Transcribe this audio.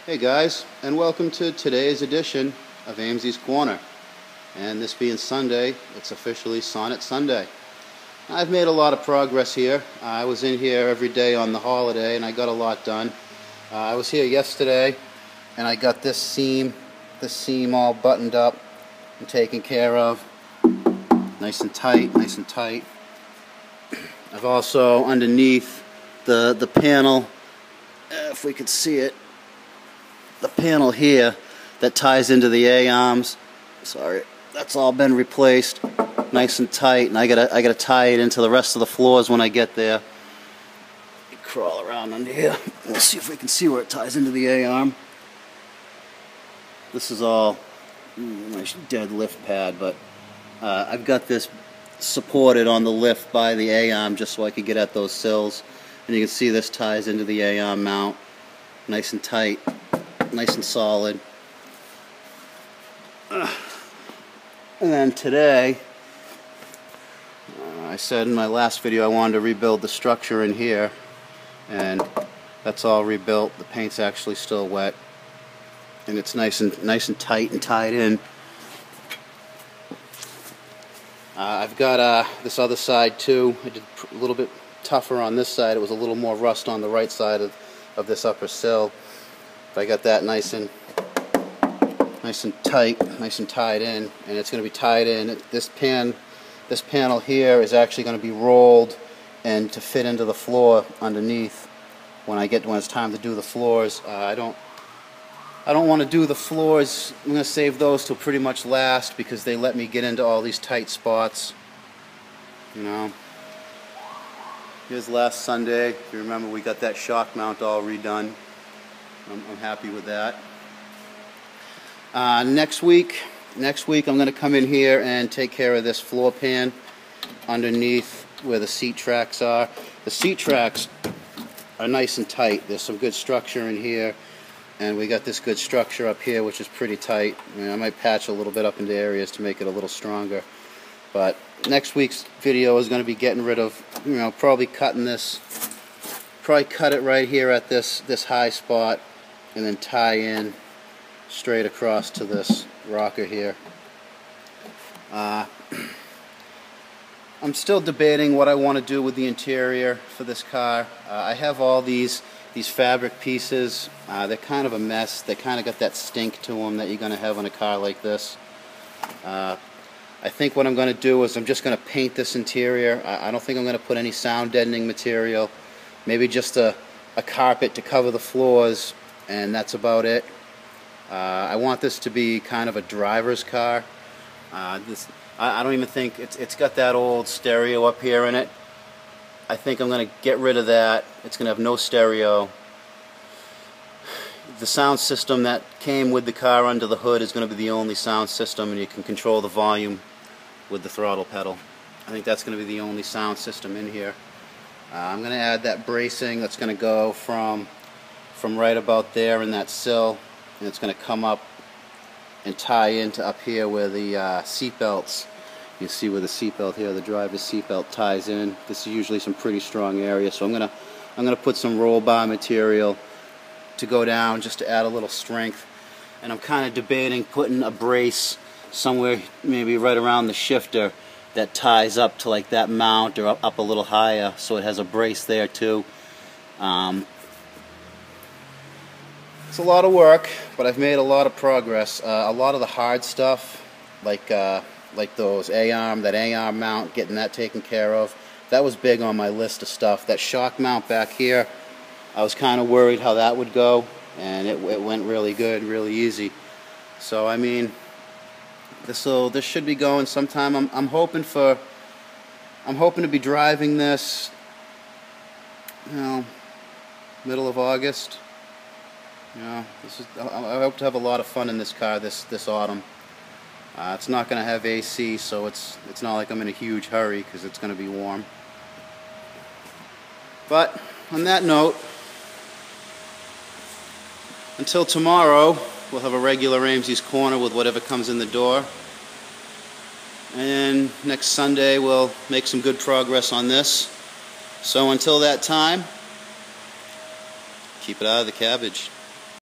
Hey guys, and welcome to today's edition of Amesie's Corner. And this being Sunday, it's officially Sonnet Sunday. I've made a lot of progress here. I was in here every day on the holiday and I got a lot done. I was here yesterday and I got this seam all buttoned up and taken care of. Nice and tight, nice and tight. I've also underneath the panel, if we could see it, the panel here that ties into the A-arms, sorry, that's all been replaced, nice and tight, and I gotta tie it into the rest of the floors when I get there. Crawl around under here. We'll see if we can see where it ties into the A-arm. This is all my dead lift pad, but I've got this supported on the lift by the A-arm just so I could get at those sills. And you can see this ties into the A-arm mount, nice and tight, nice and solid. And then today, I said in my last video I wanted to rebuild the structure in here, and that's all rebuilt. The paint's actually still wet, and it's nice and tight and tied in. I've got this other side too. I did a little bit tougher on this side. It was a little more rust on the right side of this upper sill. But I got that nice and tight, nice and tied in, and it's going to be tied in. This panel here is actually going to be rolled and to fit into the floor underneath when it's time to do the floors. I don't want to do the floors. I'm going to save those till pretty much last because they let me get into all these tight spots. You know. Here's last Sunday. If you remember, we got that shock mount all redone. I'm happy with that. Next week I'm going to come in here and take care of this floor pan underneath where the seat tracks are. The seat tracks are nice and tight. There's some good structure in here, and we got this good structure up here which is pretty tight. I might patch a little bit up into areas to make it a little stronger. But next week's video is going to be getting rid of, probably cutting this, probably cut it right here at this high spot, and then tie in straight across to this rocker here. I'm still debating what I want to do with the interior for this car. I have all these fabric pieces. They're kind of a mess. They kind of got that stink to them that you're going to have on a car like this. I think what I'm going to do is I'm just going to paint this interior. I don't think I'm going to put any sound deadening material. Maybe just a carpet to cover the floors, and that's about it. I want this to be kind of a driver's car. I don't even think it's got that old stereo up here in it. I think I'm going to get rid of that. It's going to have no stereo. The sound system that came with the car under the hood is going to be the only sound system, and you can control the volume with the throttle pedal. I think that's going to be the only sound system in here. I'm going to add that bracing that's going to go from right about there in that sill, and it's going to come up and tie into up here where the seat belts. You see where the seat belt here, the driver's seat belt ties in. This is usually some pretty strong area, so I'm going to put some roll bar material to go down just to add a little strength. And I'm kind of debating putting a brace somewhere maybe right around the shifter that ties up to like that mount or up a little higher, so it has a brace there too. It's a lot of work, but I've made a lot of progress. A lot of the hard stuff, like those that A-arm mount, getting that taken care of, that was big on my list of stuff. That shock mount back here, I was kind of worried how that would go, and it went really good, really easy. So I mean, this should be going sometime. I'm hoping to be driving this, middle of August. I hope to have a lot of fun in this car this autumn. It's not going to have AC, so it's not like I'm in a huge hurry because it's going to be warm. But on that note, until tomorrow, we'll have a regular Amesie's Corner with whatever comes in the door. And next Sunday we'll make some good progress on this. So until that time, keep it out of the cabbage.